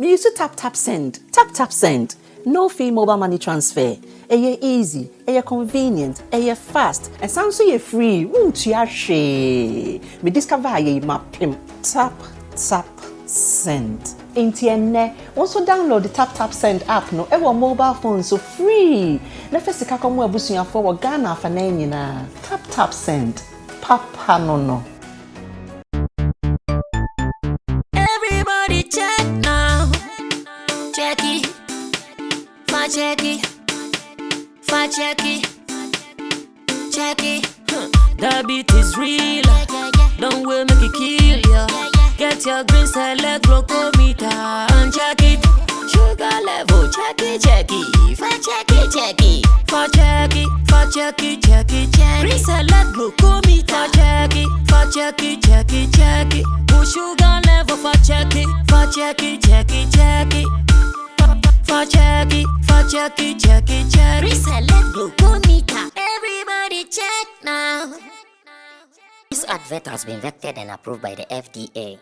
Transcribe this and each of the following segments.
Me used to tap send. Tap send. No fee mobile money transfer. Eye easy, eye convenient, eye fast, and sounds so free. Won't you share? Me discover aye mapim. Tap send. Intienne. Also download the tap send app no. Ewa mobile phone so free. Na first ka komo abusuya for Ghana fa na nyina. Tap send. Papa no. Everybody check now. Check it. Check it. The beat is real. Don't wait, make it kill ya. Get your green select glucometer and check it. Sugar level, check it. Green select glucometer, check it. Push sugar level, check it. Reselect glucometer. Everybody check now. This advert has been vetted and approved by the FDA.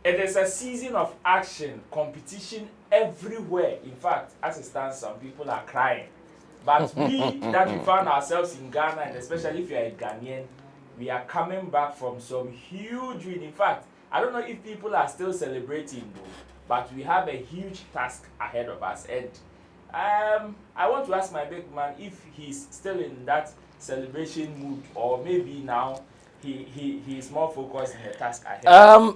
It is a season of action, competition everywhere. In fact, as it stands, some people are crying. But we found ourselves in Ghana, and especially if you are a Ghanaian, we are coming back from some huge win. In fact, I don't know if people are still celebrating though, but we have a huge task ahead of us. And I want to ask my big man if he's still in that celebration mood, or maybe now he's more focused on the task ahead.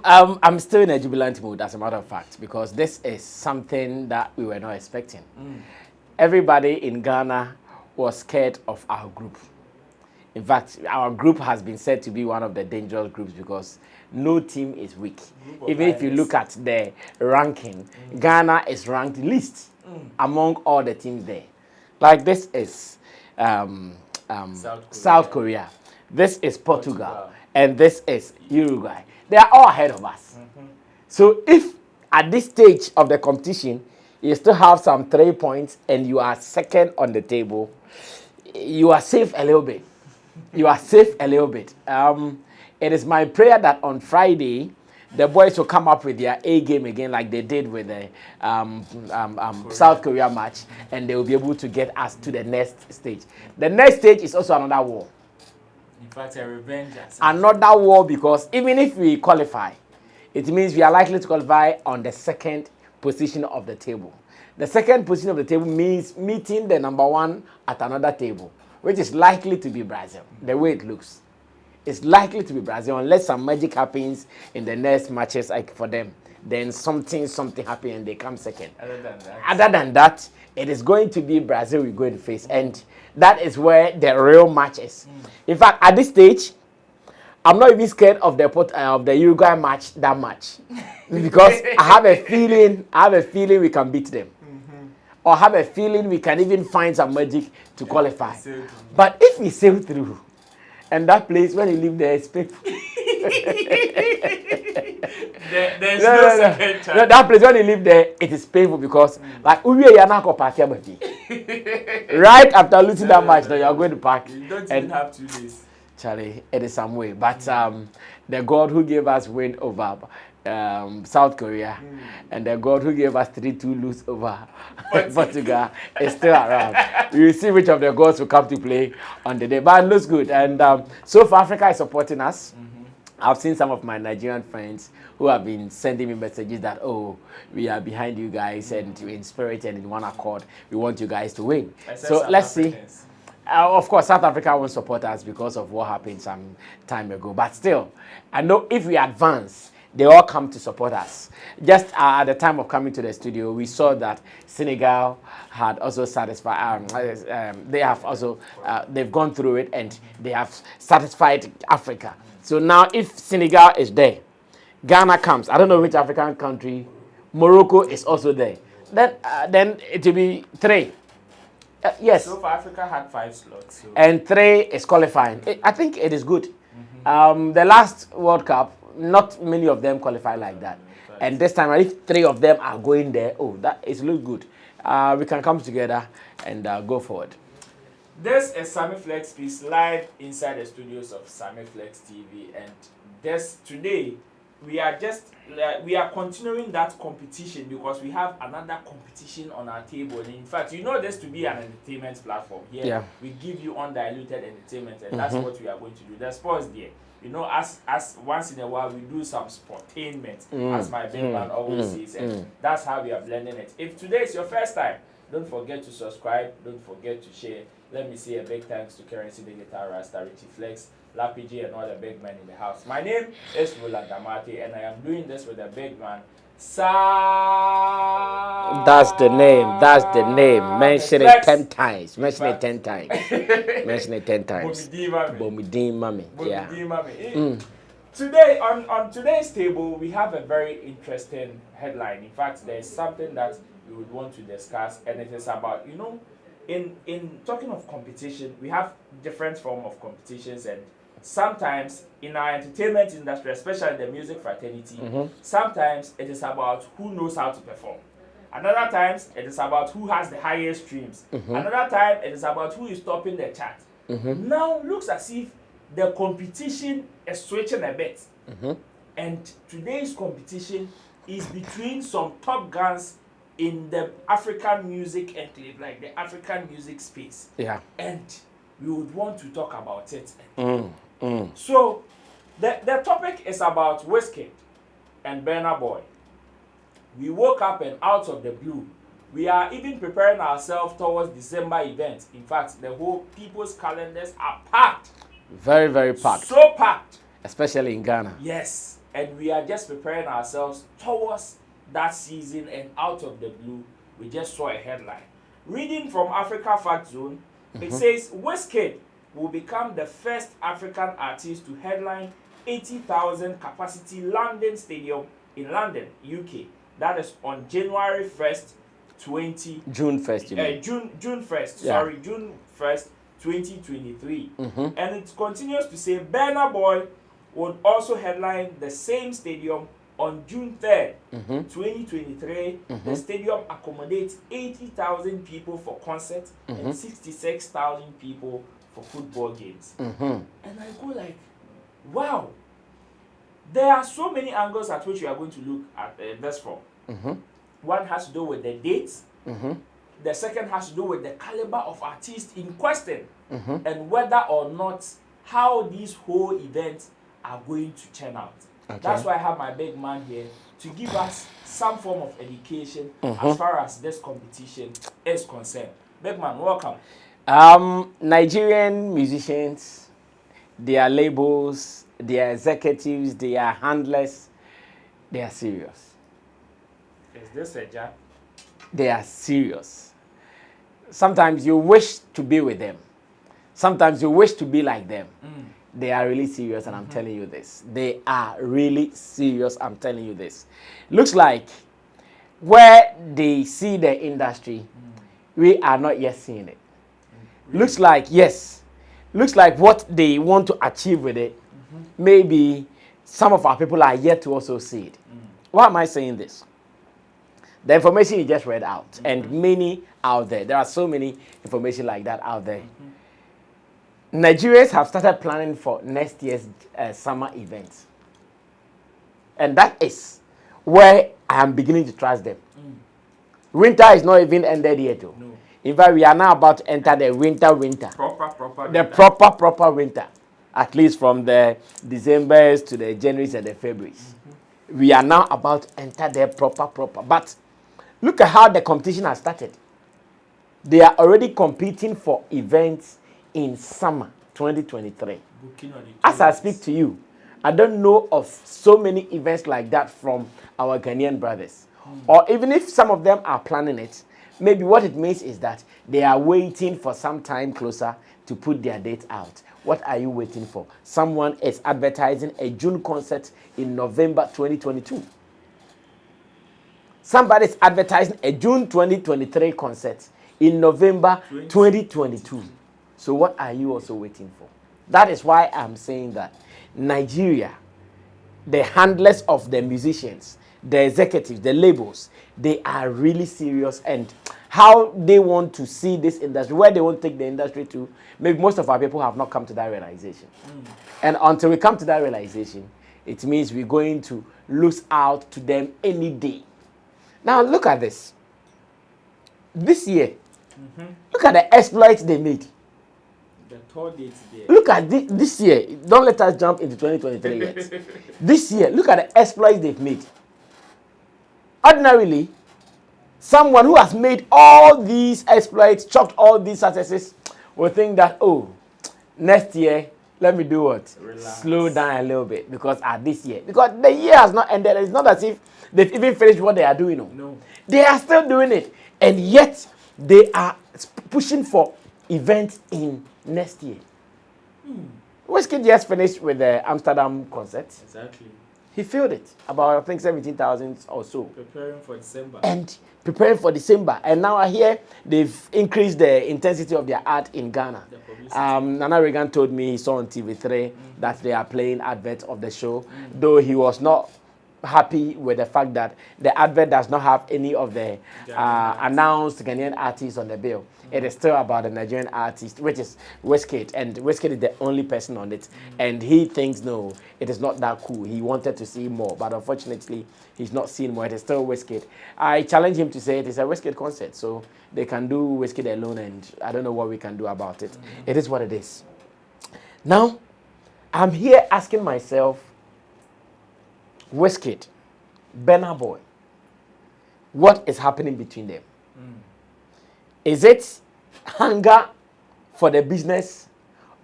I'm still in a jubilant mood, as a matter of fact, because this is something that we were not expecting. Everybody in Ghana was scared of our group. In fact, our group has been said to be one of the dangerous groups because no team is weak. Even if you look at the ranking, Ghana is ranked least among all the teams there. Like this is South Korea. This is Portugal. And this is Uruguay. They are all ahead of us. So if at this stage of the competition, you still have some 3 points and you are second on the table, you are safe a little bit. It is my prayer that on Friday, the boys will come up with their A game again like they did with the South Korea match, and they will be able to get us to the next stage. The next stage is also another war. In fact, a revenge. Another war, because even if we qualify, it means we are likely to qualify on the second position of the table. The second position of the table means meeting the number one at another table, which is likely to be Brazil, the way it looks. It's likely to be Brazil unless some magic happens in the next matches like for them. Then something happens and they come second. Other than that, it is going to be Brazil we're going to face. And that is where the real match is. In fact, at this stage, I'm not even scared of the Uruguay match that much. Because I have a feeling we can beat them. Or have a feeling we can even find some magic to qualify. But if we sail through, and that place, when you live there, is painful. There's no second chance. No, that place, when you live there, it is painful because, like, right after losing that match, you are going to park. You don't even have 2 days. Charlie, it is some way. But the God who gave us win over South Korea and the God who gave us 3-2 lose over Portugal is still around. We will see which of the gods will come to play on the day. But it looks good. And so far, Africa is supporting us. I've seen some of my Nigerian friends who have been sending me messages that, oh, we are behind you guys and in spirit and in one accord. We want you guys to win. So let's see. Of course, South Africa won't support us because of what happened some time ago. But still, I know if we advance, they all come to support us. Just at the time of coming to the studio, we saw that Senegal had also satisfied, they have also, they've gone through it and they have satisfied Africa. So now if Senegal is there, Ghana comes, I don't know which African country, Morocco is also there, then it will be 3. Yes. So far, Africa had 5 slots. So. And 3 is qualifying. I think it is good. The last World Cup, not many of them qualify like that. And this time, if 3 of them are going there, oh, that is look good. We can come together and go forward. This is Sammy Flex piece live inside the studios of Sammy Flex TV, and today we are continuing that competition because we have another competition on our table. And in fact, you know this to be an entertainment platform. Here, yeah. We give you undiluted entertainment, and that's what we are going to do. The sports there. You know, as once in a while we do some sportainment, as my big man always says, and that's how we are blending it. If today is your first time, don't forget to subscribe, don't forget to share. Let me say a big thanks to Currency Digital, Rasta, Richie Flex, Lapiji, and all the big men in the house. My name is Roland Damati, and I am doing this with a big man, That's the name. That's the name. Mention it 10 times. Mention it 10 times. Mention it 10 times. Bomidin Mami. Yeah. Today, on today's table, we have a very interesting headline. In fact, there is something that we would want to discuss, and it is about, you know, in talking of competition, we have different forms of competitions, and sometimes in our entertainment industry, especially the music fraternity, sometimes it is about who knows how to perform. Another times it is about who has the highest streams. Another time it is about who is topping the chart. Now looks as if the competition is switching a bit. And today's competition is between some top guns in the African music enclave, like the African music space. Yeah. And we would want to talk about it. So the topic is about Wizkid and Burna Boy. We woke up and out of the blue, we are even preparing ourselves towards December events. In fact, the whole people's calendars are packed. Very, very packed. So packed. Especially in Ghana. Yes. And we are just preparing ourselves towards that season, and out of the blue, we just saw a headline. Reading from Africa Fact Zone, it says Wizkid will become the first African artist to headline 80,000 capacity London Stadium in London, UK. That is on January 1st, June 1st, you mean? June 1st, yeah. sorry, June 1st, 2023. And it continues to say Burna Boy would also headline the same stadium on June 3rd, 2023. The stadium accommodates 80,000 people for concerts and 66,000 people for football games. And I go like, wow. There are so many angles at which we are going to look at this from. One has to do with the dates. The second has to do with the caliber of artists in question, and whether or not how these whole events are going to turn out. Okay. That's why I have my big man here to give us some form of education as far as this competition is concerned. Big man, welcome. Nigerian musicians, their labels, their executives, their handlers, they are serious. Is this a job? They are serious. Sometimes you wish to be with them. Sometimes you wish to be like them. They are really serious, and I'm telling you this. They are really serious, I'm telling you this. Looks like where they see the industry, we are not yet seeing it. Looks like, yes, looks like what they want to achieve with it, maybe some of our people are yet to also see it. Why am I saying this? The information you just read out, and many out there. There are so many information like that out there. Nigerians have started planning for next year's summer events. And that is where I am beginning to trust them. Winter is not even ended yet. No. In fact, we are now about to enter the winter. Proper winter. At least from the Decembers to the Januaries and the Februaries. We are now about to enter the proper. But look at how the competition has started. They are already competing for events in summer 2023. As I speak to you, I don't know of so many events like that from our Ghanaian brothers. Or even if some of them are planning it, maybe what it means is that they are waiting for some time closer to put their date out. What are you waiting for? Someone is advertising a June concert in November 2022. Somebody is advertising a June 2023 concert in November 2022. So what are you also waiting for? That is why I'm saying that Nigeria, the handlers of the musicians, the executives, the labels, they are really serious, and how they want to see this industry, where they want to take the industry to, maybe most of our people have not come to that realization. And until we come to that realization, it means we're going to lose out to them any day. Now look at this. This year, look at the exploits they made. The tour date there. Look at this year. Don't let us jump into 2023 yet. This year, look at the exploits they've made. Ordinarily, someone who has made all these exploits, chalked all these successes, will think that, oh, next year, let me do what? Relax. Slow down a little bit. Because this year, because the year has not ended. It's not as if they've even finished what they are doing. No. They are still doing it. And yet, they are pushing for events in next year. Wizkid just finished with the Amsterdam concert. Exactly. He filled it. About, I think, 17,000 or so. Preparing for December. And preparing for December. And now I hear they've increased the intensity of their art in Ghana. Nana Reagan told me he saw on TV3 that they are playing adverts of the show, though he was not happy with the fact that the advert does not have any of the announced Ghanaian artists on the bill. It is still about the Nigerian artist, which is Wizkid, and Wizkid is the only person on it. And he thinks, no, it is not that cool. He wanted to see more, but unfortunately, he's not seen more. It is still Wizkid. I challenge him to say it is a Wizkid concert, so they can do Wizkid alone, and I don't know what we can do about it. It is what it is. Now, I'm here asking myself, Wizkid, Burna Boy, what is happening between them? Is it hunger for the business,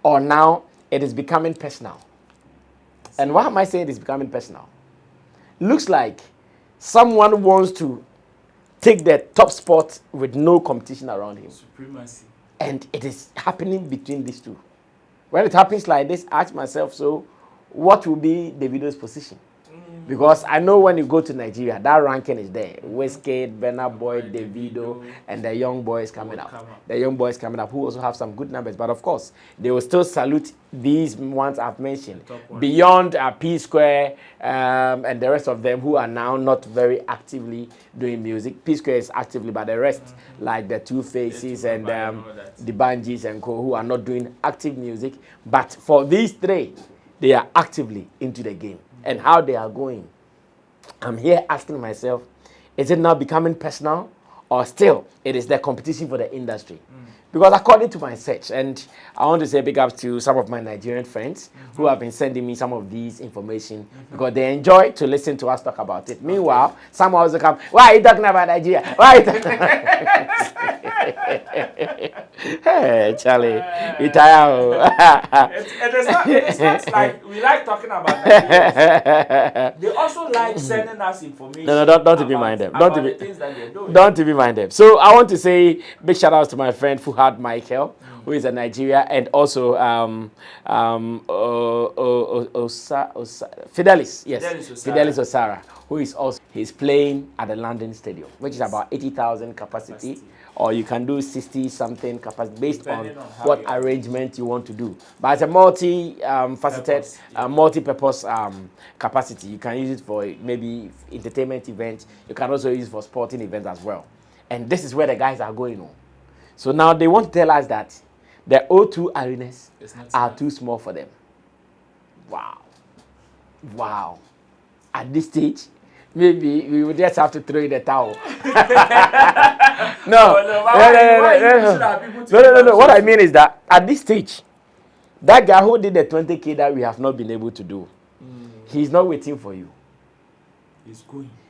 or now it is becoming personal? And why am I saying it is becoming personal? Looks like someone wants to take the top spot with no competition around him. Supremacy. And it is happening between these two. When it happens like this, I ask myself, so what will be Davido's position? Because I know when you go to Nigeria, that ranking is there. Wizkid, Burna Boy, Davido, and the young boys coming up. The young boys coming up who also have some good numbers. But of course, they will still salute these ones I've mentioned. Beyond P Square and the rest of them who are now not very actively doing music. P Square is actively, but the rest, like the Two Faces and the Banjis and co, who are not doing active music. But for these three, they are actively into the game. And how they are going. I'm here asking myself, is it now becoming personal, or still it is the competition for the industry? Because according to my search, and I want to say big up to some of my Nigerian friends who have been sending me some of these information because they enjoy to listen to us talk about it. Meanwhile, some also come, why are you talking about Nigeria? Why are you talking Hey, Charlie, you tired? It's not like we like talking about Nigeria. They also like sending us information. No, don't even mind them. About the things that they're doing. Don't even mind them. So I want to say big shout outs to my friend Fuhad Michael, who is a Nigeria, and also Fidelis, yes, Fidelis Osara, who is also playing at the London Stadium, which is about 80,000 capacity, or you can do 60 something capacity based on what arrangement you want to do. But it's a multi-faceted, multi-purpose capacity. You can use it for maybe entertainment events. You can also use it for sporting events as well. And this is where the guys are going on. So now they want to tell us that the O2 arenas are too small for them. Wow. Wow. At this stage, maybe we would just have to throw in the towel. No. What I mean is that at this stage, that guy who did the 20K that we have not been able to do, he's not waiting for you.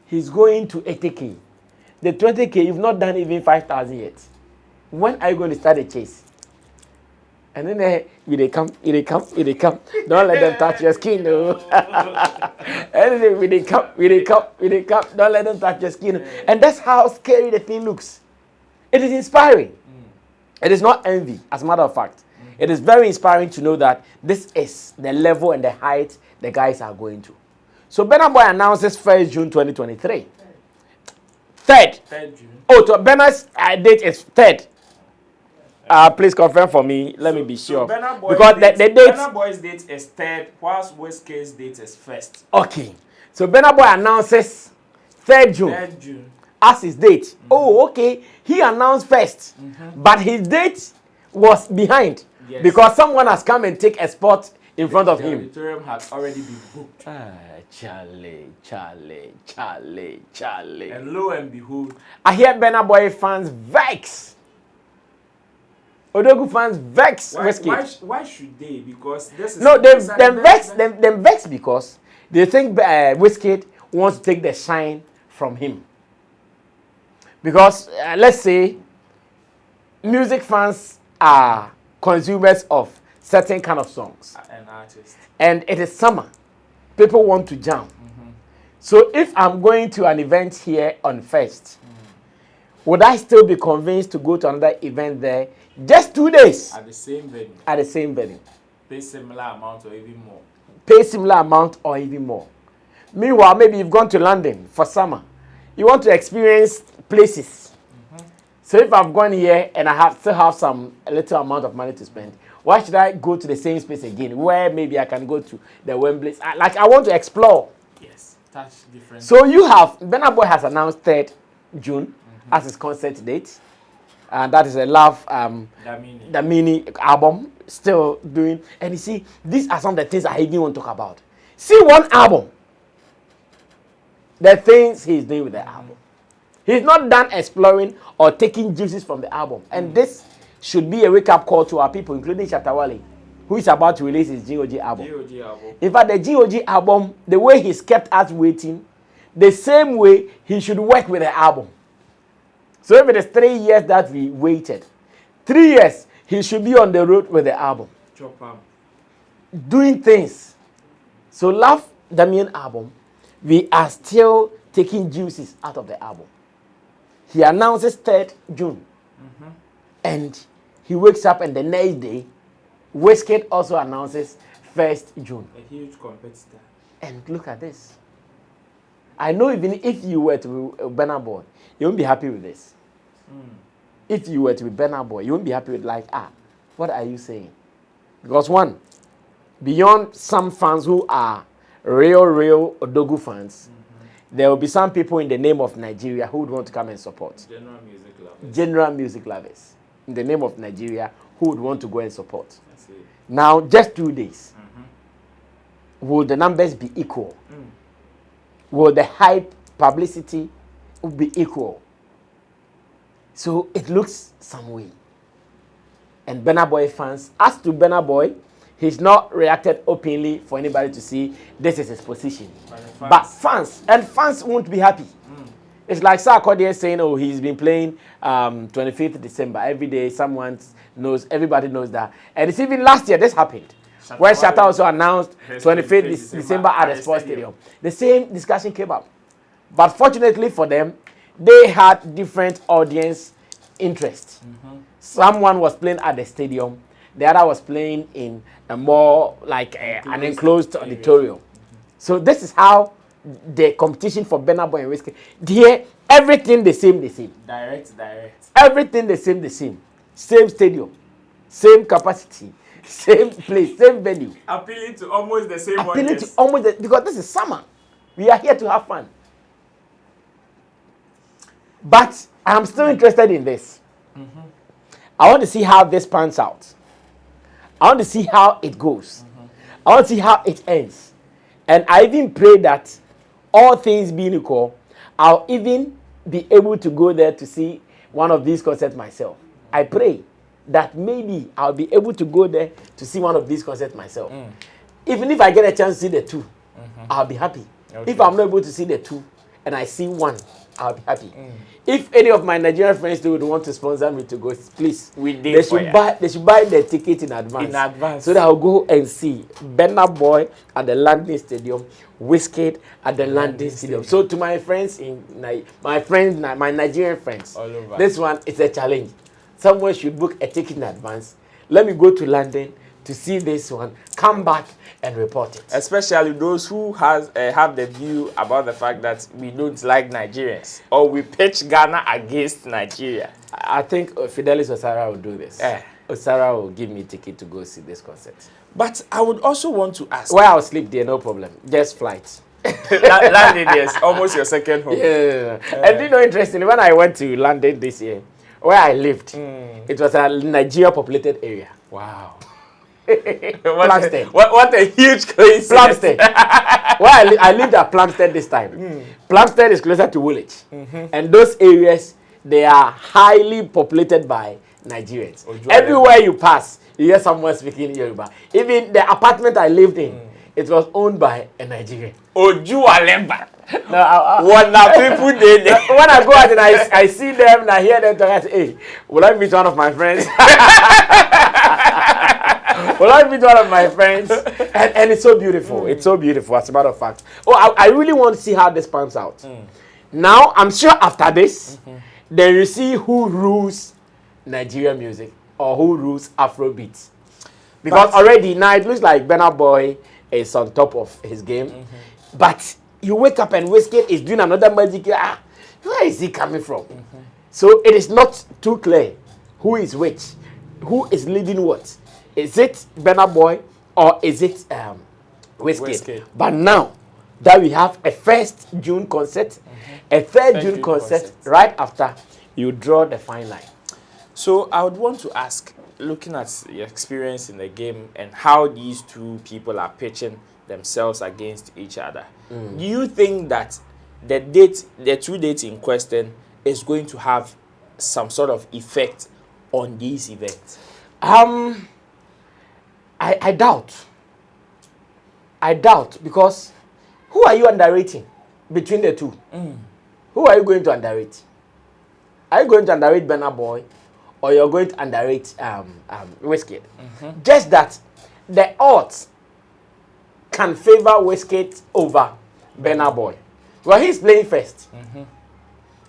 He's going to 80K. The 20K, you've not done even 5,000 yet. When are you going to start a chase? And then they come. Don't let them touch your skin, no. And then they come. Don't let them touch your skin. And that's how scary the thing looks. It is inspiring. It is not envy, as a matter of fact. It is very inspiring to know that this is the level and the height the guys are going to. So Burna Boy announces 1st June 2023. 3rd June. Oh, so Burna's date is 3rd. Please confirm for me. Let me be sure. Because the date. Burna Boy's date is 3rd, whilst Wizkid's date is 1st. Okay. So Burna Boy announces 3rd June. 3rd June. as his date. Oh, okay. He announced first, but his date was behind because someone has come and take a spot in front of him. The auditorium had already been booked. Charlie. And lo and behold, I hear Burna Boy fans vex. Odogu fans vex. why should they? Because this is them vex because they think Wizkid wants to take the shine from him. Because let's say music fans are consumers of certain kind of songs, an artist, and it is summer. People want to jam. So if I'm going to an event here on First, would I still be convinced to go to another event there just 2 days at the same venue? At the same venue. Pay similar amount or even more. Pay similar amount or even more. Meanwhile, maybe you've gone to London for summer. You want to experience places. So if I've gone here and I still have a little amount of money to spend, why should I go to the same space again where maybe I can go to the Wembley? I want to explore. Yes, touch different. So Burna Boy has announced 3rd June as his concert date. And that is a Love the mini album still doing. And you see, these are some of the things I even want to talk about. See one album. The things he's doing with the album. He's not done exploring or taking juices from the album. And this should be a wake-up call to our people, including Shatawale, who is about to release his GOG album. In fact, the GOG album, the way he's kept us waiting, the same way he should work with the album. So if it is 3 years that we waited, 3 years, he should be on the road with the album. Doing things. So Love Damien album, we are still taking juices out of the album. He announces 3rd June. And he wakes up and the next day, Wizkid also announces 1st June. A huge competitor. And look at this. I know even if you were to be Burna Boy, you won't be happy with this. If you were to be Burna Boy, you won't be happy with what are you saying? Because one, beyond some fans who are real Odogu fans, there will be some people in the name of Nigeria who would want to come and support. General music lovers. In the name of Nigeria who would want to go and support. Now, just 2 days. Will the numbers be equal? Will the hype, publicity be equal? So it looks some way. And Burna Boy fans, as to Burna Boy, he's not reacted openly for anybody to see this is his position. But fans won't be happy. It's like Sarkodie saying, oh, he's been playing 25th December. Every day, everybody knows that. And it's even last year, this happened. Where Shatta also announced 25th December at the sports stadium. The same discussion came up. But fortunately for them, they had different audience interest. Someone was playing at the stadium. The other was playing in a more like an enclosed auditorium. So this is how the competition for Burna Boy and Wizkid. Here, everything the same. Direct. Everything the same. Same stadium, same capacity, same place, same venue. Appealing to almost the same audience. Because this is summer. We are here to have fun. But I'm still interested in this. I want to see how this pans out. I want to see how it goes. I want to see how it ends. And I even pray that all things being equal, I'll even be able to go there to see one of these concerts myself. I pray that maybe I'll be able to go there to see one of these concerts myself. Even if I get a chance to see the two, I'll be happy. Okay. If I'm not able to see the two and I see one, I'll be happy. If any of my Nigerian friends would want to sponsor me to go, please, they should buy the ticket in advance. So that I'll go and see Burna Boy at the London Stadium, Wizkid at the London Stadium. So to my friends my Nigerian friends, this one is a challenge. Someone should book a ticket in advance. Let me go to London to see this one, come back and report it. Especially those who have the view about the fact that we don't like Nigerians or we pitch Ghana against Nigeria. I think Fidelis Osara will do this. Osara will give me a ticket to go see this concert. But I would also want to ask. Well, I'll sleep there, no problem. Just flight. London is almost your second home. Yeah. And you know, interestingly, when I went to London this year, where I lived, it was a Nigeria populated area. Wow. Plumstead. What a huge coincidence. Plumstead. Where I lived at Plumstead this time. Plumstead is closer to Woolwich. And those areas, they are highly populated by Nigerians. Everywhere you pass, you hear someone speaking Yoruba. Even the apartment I lived in, it was owned by a Nigerian. Oju Alemba. No, What now people did? when I go out and I see them and I hear them talk, I say, hey, will I meet one of my friends? Will I meet one of my friends? And it's so beautiful. It's so beautiful, as a matter of fact. Oh, I really want to see how this pans out. Now, I'm sure after this, then you see who rules Nigerian music or who rules Afrobeats. Because already now it looks like Burna Boy is on top of his game. But you wake up and Wizkid is doing another magic. Where is he coming from? So it is not too clear who is which, who is leading what. Is it Burna Boy or is it Wizkid? But now that we have a 1st June concert, a 3rd June concert, right after, you draw the fine line. So I would want to ask, looking at your experience in the game and how these two people are pitching themselves against each other, do you think that the 2 dates in question is going to have some sort of effect on these events? I doubt. I doubt, because who are you underrating between the two? Who are you going to underrate? Are you going to underrate Burna Boy, or you're going to underrate Wizkid? Just that the odds can favor Wizkid over Burna Boy. Well, he's playing first.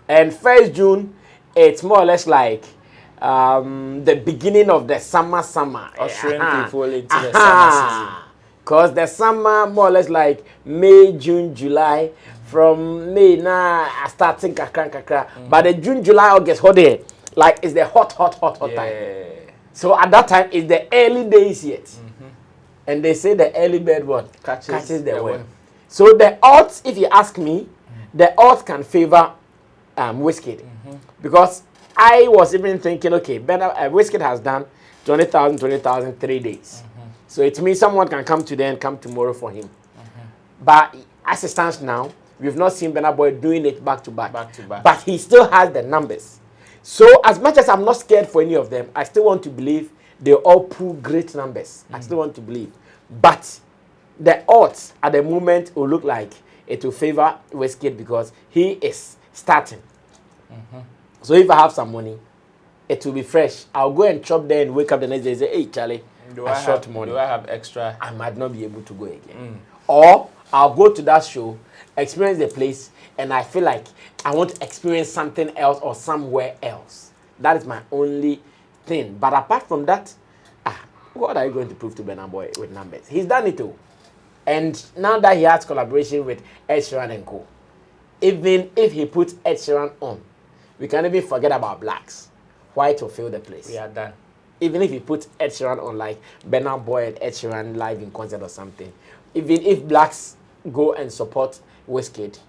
And 1st June, it's more or less like the beginning of the summer. Ushering people into the summer season. Because the summer, more or less like May, June, July. From May now, starting kakra. But the June, July, August, like it's the hot time. So at that time, it's the early days yet. And they say the early bird what? Catches the worm. So the odds, if you ask me, the odds can favor Wizkid. Because I was even thinking, okay, Wizkid has done 20,000, 3 days. So it means someone can come today and come tomorrow for him. But as it stands now, we've not seen Burna Boy doing it back to back. But he still has the numbers. So as much as I'm not scared for any of them, I still want to believe they all pull great numbers. I still want to believe. But the odds at the moment will look like it will favor Wizkid because he is starting. So if I have some money, it will be fresh. I'll go and chop there and wake up the next day and say, hey, Charlie, I short money. Do I have extra? I might not be able to go again. Or I'll go to that show, experience the place, and I feel like I want to experience something else or somewhere else. That is my only thing. But apart from that, what are you going to prove to Burna Boy with numbers? He's done it too. And now that he has collaboration with Ed Sheeran and co, even if he puts Ed Sheeran on, we can even forget about blacks. White will fill the place. We are done. Even if he puts Ed Sheeran on, like Burna Boy and Ed Sheeran live in concert or something, even if blacks go and support Wizkid,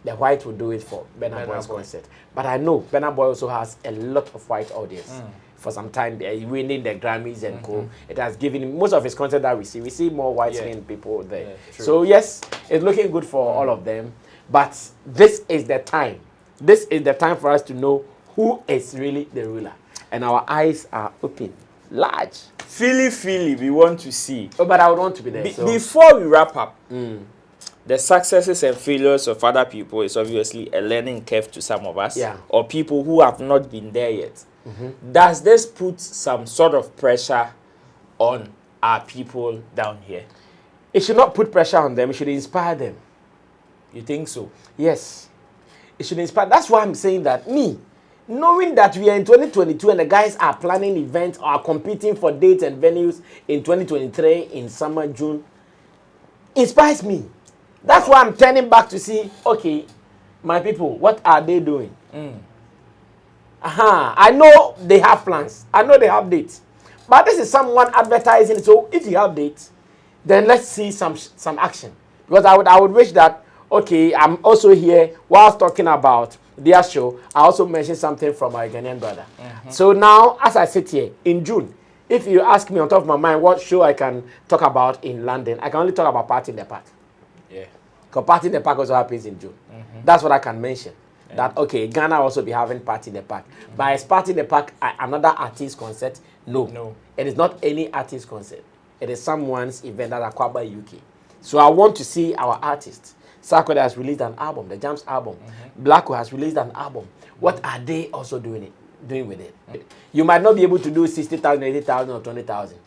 the white will do it for Burna Boy's concert. But I know Burna Boy also has a lot of white audience. For some time, winning the Grammys and co. It has given him most of his content that we see more white-skinned people there. So yes, it's looking good for all of them. But this is the time. This is the time for us to know who is really the ruler. And our eyes are open, large. Philly, we want to see. Oh, but I would want to be there. Before we wrap up, the successes and failures of other people is obviously a learning curve to some of us, or people who have not been there yet. Does this put some sort of pressure on our people down here? It should not put pressure on them. It should inspire them. You think so? Yes. It should inspire. That's why I'm saying that knowing that we are in 2022 and the guys are planning events or are competing for dates and venues in 2023 in summer, June, inspires me. That's why I'm turning back to see, okay, my people, what are they doing? I know they have plans. I know they have dates. But this is someone advertising. So if you have dates, then let's see some action. Because I would wish that okay, I'm also here whilst talking about their show. I also mentioned something from my Ghanaian brother. So now, as I sit here in June, if you ask me on top of my mind what show I can talk about in London, I can only talk about Party in the Park. Yeah. Because Party in the Park also happens in June. That's what I can mention. That, okay, Ghana also be having Party in the Park. But is Party in the Park another artist concert? No. No. It is not any artist concert. It is someone's event at Akwaba, UK. So I want to see our artists. Sarkodie has released an album, the Jams album. Blacko has released an album. What are they also doing with it? You might not be able to do 60,000, 80,000, or 20,000.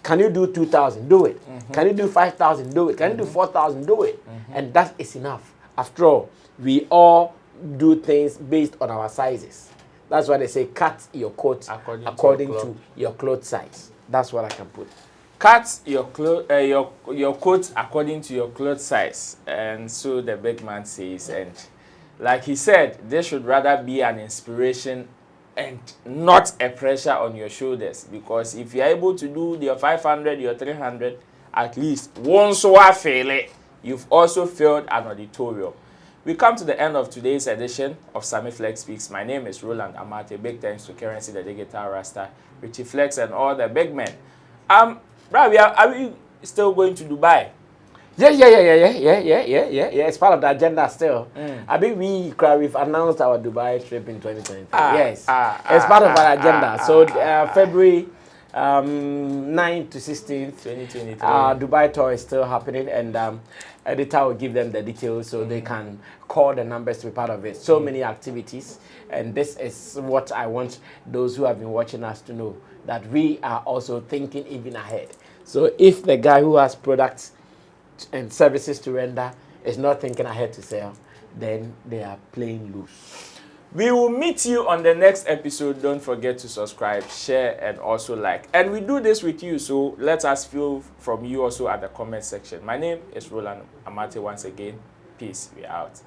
Can you do 2,000? Do it. Can you do 5,000? Do it. Can you do 4,000? Do it. And that is enough. After all, we all do things based on our sizes. That's why they say cut your coat according to your clothes size. That's what I can put. Cut your coat according to your clothes size, and so the big man says. And like he said, this should rather be an inspiration and not a pressure on your shoulders, because if you're able to do your 500, your 300, at least once you fail it, you've also failed an auditorium. We come to the end of today's edition of Sammy Flex Speaks. My name is Roland Amate. Big thanks to Currency, the Digital Rasta, Richie Flex, and all the big men. Brad, are we still going to Dubai? Yeah. It's part of the agenda still. I think we've announced our Dubai trip in 2023. Yes, it's part of our agenda. So February 9th to 16th, 2023. Dubai tour is still happening, and editor will give them the details so they can call the numbers to be part of it. So many activities, and this is what I want those who have been watching us to know, that we are also thinking even ahead. So if the guy who has products and services to render is not thinking ahead to sell, then they are playing loose. We will meet you on the next episode. Don't forget to subscribe, share, and also like. And we do this with you, so let us feel from you also at the comment section. My name is Roland Amate once again. Peace. We are out.